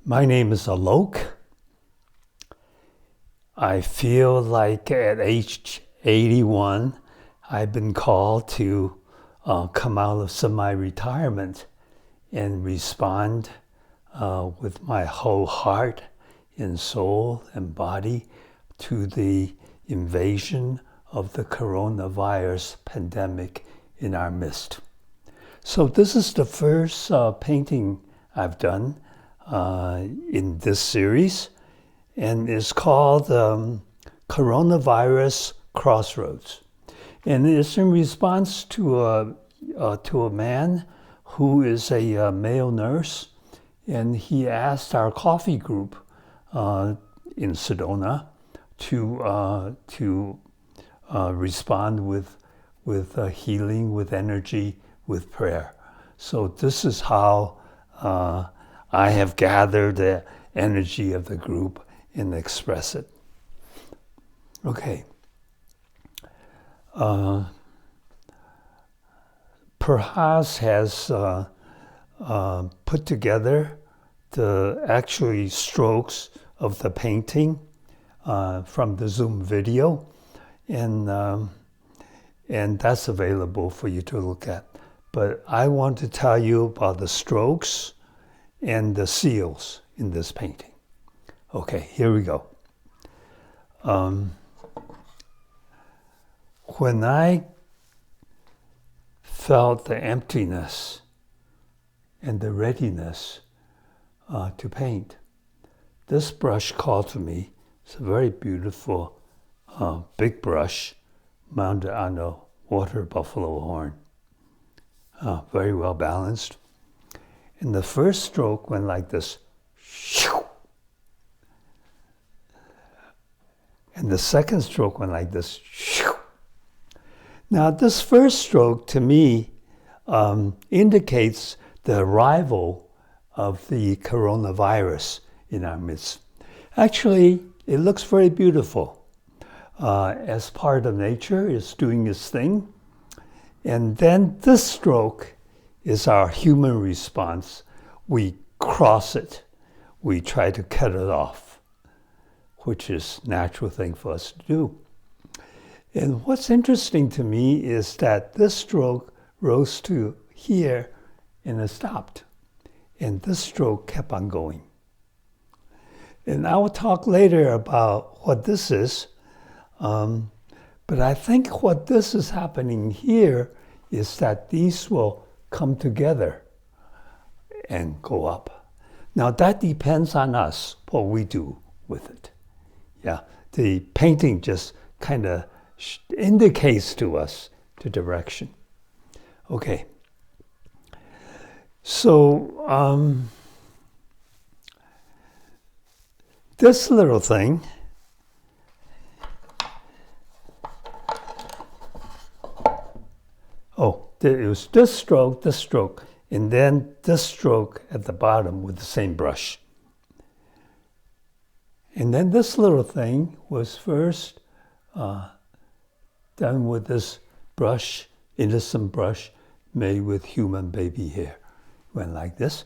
My name is Alok. I feel like at age 81, I've been called to come out of semi-retirement and respond with my whole heart and soul and body to the invasion of the coronavirus pandemic in our midst. So this is the first painting I've done in this series, and it's called Coronavirus Crossroads. And it's in response to a man who is a male nurse, and he asked our coffee group in Sedona to respond with healing, with energy, with prayer. So this is how I have gathered the energy of the group and express it. Okay. Perhaps has put together the actually strokes of the painting from the Zoom video, and that's available for you to look at. But I want to tell you about the strokes and the seals in this painting. Okay, here we go. When I felt the emptiness and the readiness to paint, this brush called to me. It's a very beautiful big brush mounted on a water buffalo horn. Very well balanced. And the first stroke went like this. And the second stroke went like this. Now, this first stroke, to me, indicates the arrival of the coronavirus in our midst. Actually, it looks very beautiful. As part of nature, it's doing its thing. And then this stroke is our human response. We cross it. We try to cut it off, which is a natural thing for us to do. And what's interesting to me is that this stroke rose to here and it stopped. And this stroke kept on going. And I will talk later about what this is. But I think what this is happening here is that these will come together and go up. Now that depends on us, what we do with it. Yeah, the painting just kind of indicates to us the direction. Okay. So this little thing it was this stroke, and then this stroke at the bottom with the same brush. And then this little thing was first done with this brush, innocent brush, made with human baby hair. Went like this.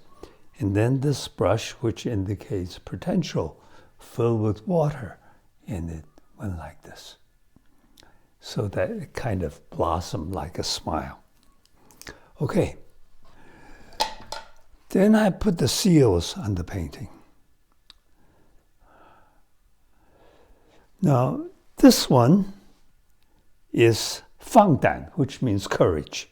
And then this brush, which indicates potential, filled with water, and it went like this. So that it kind of blossomed like a smile. Okay. Then I put the seals on the painting. Now, this one is Kwang-han, which means courage.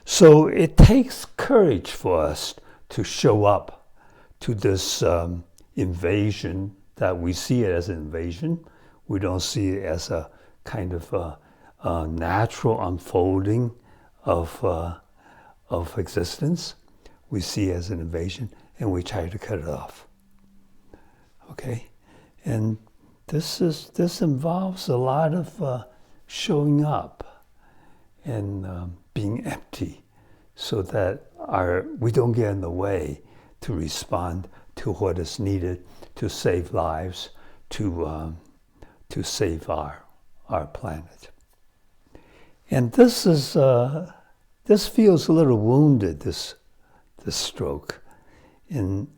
So it takes courage for us to show up to this invasion that we see it as an invasion. We don't see it as a kind of a natural unfolding of existence. We see it as an invasion, and we try to cut it off. Okay, and this involves a lot of showing up and being empty, so that we don't get in the way to respond to what is needed to save lives, to save our planet. And this feels a little wounded, this stroke. And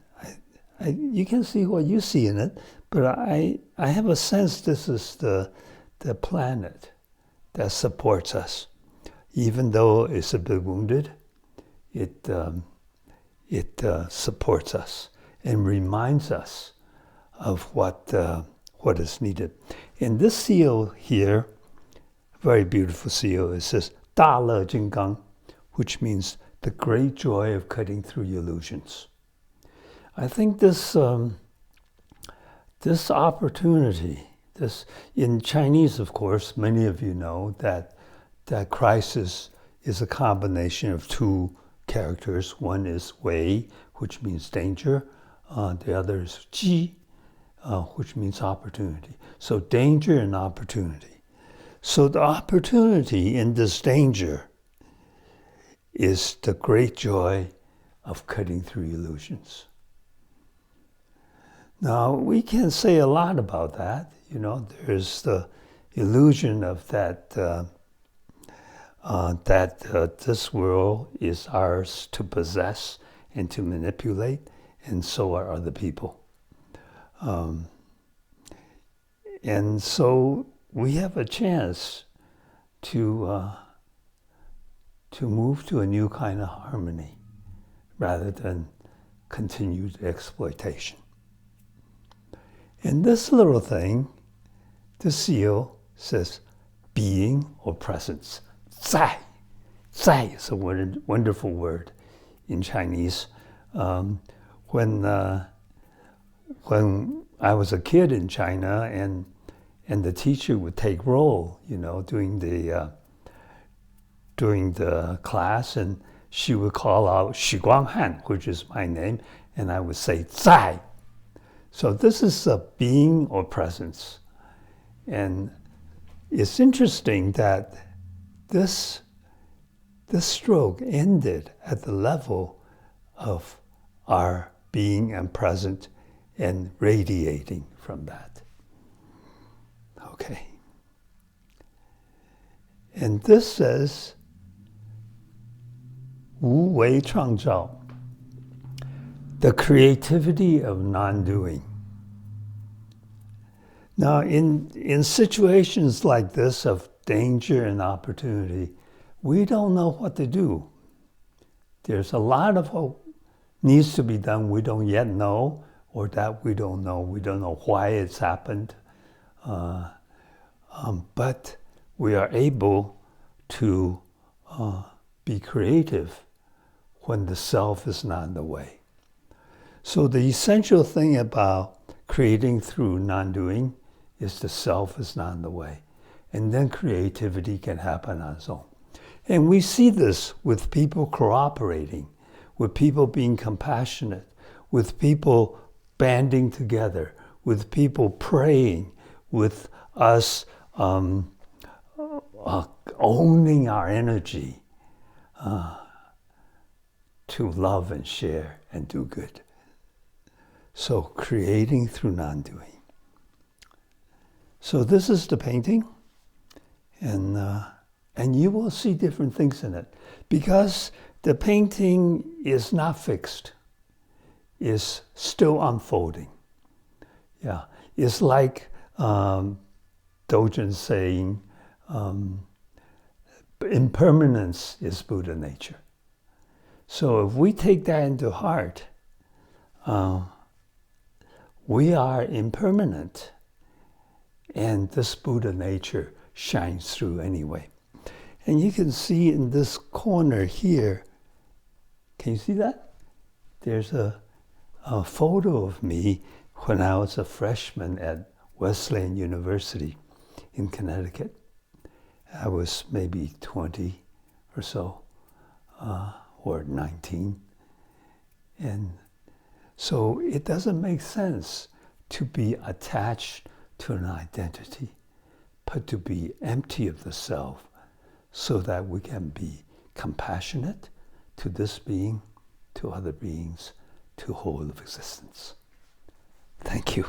you can see what you see in it, but I have a sense this is the planet that supports us. Even though it's a bit wounded, it supports us and reminds us of what is needed. In this seal here, very beautiful seal, it says 大乐金刚, which means the great joy of cutting through illusions. I think this opportunity, in Chinese, of course, many of you know that crisis is a combination of two characters. One is wei, which means danger. The other is ji, which means opportunity. So danger and opportunity. So the opportunity in this danger is the great joy of cutting through illusions. Now, we can say a lot about that. There's the illusion of that this world is ours to possess and to manipulate, and so are other people. And so we have a chance to move to a new kind of harmony rather than continued exploitation. And this little thing, the seal says being or presence. 在. 在 is a wonderful word in Chinese. When I was a kid in China and the teacher would take roll, during the class, and she would call out Kwang-han, which is my name, and I would say 在. So this is a being or presence. And it's interesting that this stroke ended at the level of our being and present and radiating from that. Okay. And this says, 无为创造, the creativity of non-doing. Now, in situations like this of danger and opportunity, we don't know what to do. There's a lot of what needs to be done we don't yet know, or that we don't know. We don't know why it's happened. But we are able to be creative when the self is not in the way. So the essential thing about creating through non-doing is the self is not in the way. And then creativity can happen on its own. And we see this with people cooperating, with people being compassionate, with people banding together, with people praying, with us owning our energy to love and share and do good. So creating through non-doing. So this is the painting, and you will see different things in it, because the painting is not fixed, is still unfolding. Yeah, it's like Dogen saying, impermanence is Buddha nature. So if we take that into heart, we are impermanent, and this Buddha nature shines through anyway. And you can see in this corner here, can you see that? There's a photo of me when I was a freshman at Wesleyan University in Connecticut. I was maybe 20 or so, or 19. And so it doesn't make sense to be attached to an identity, but to be empty of the self so that we can be compassionate to this being, to other beings, to whole of existence. Thank you.